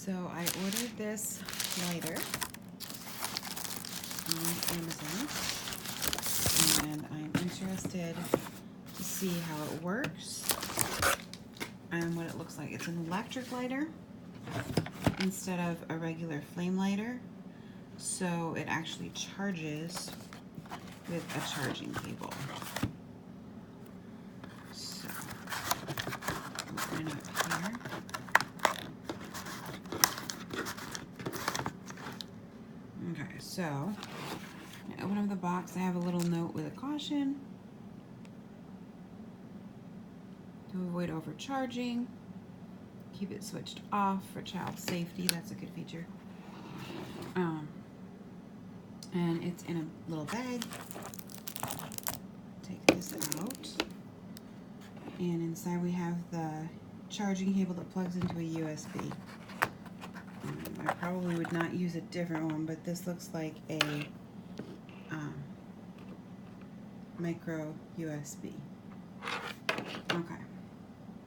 So I ordered this lighter on Amazon, and I'm interested to see how it works and what it looks like. It's an electric lighter instead of a regular flame lighter, so it actually charges with a charging cable. So open it up here. Okay, so I open up the box. I have a little note with a caution to avoid overcharging. Keep it switched off for child safety. That's a good feature. And it's in a little bag. Take this out. And inside we have the charging cable that plugs into a USB. I probably would not use a different one, but this looks like a micro USB. Okay.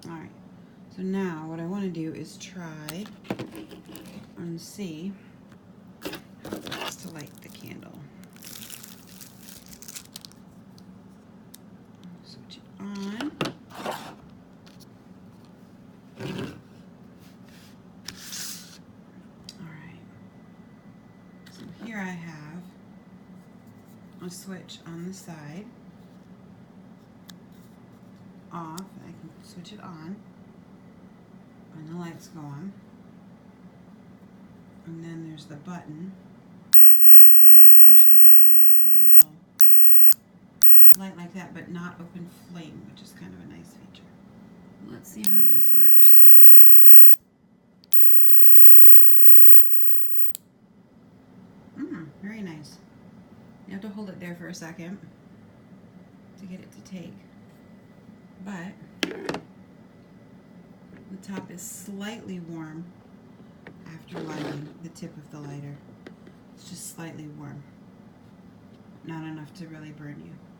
Alright. So now what I want to do is try and see how it works to light the candle. Switch it on. Alright. So here I have a switch on the side. Off. I can switch it on. And the lights go on. And then there's the button. And when I push the button, I get a lovely little light like that, but not open flame, which is kind of a nice feature. Let's see how this works. Very nice. You have to hold it there for a second to get it to take. But the top is slightly warm after lighting the tip of the lighter. It's just slightly warm. Not enough to really burn you.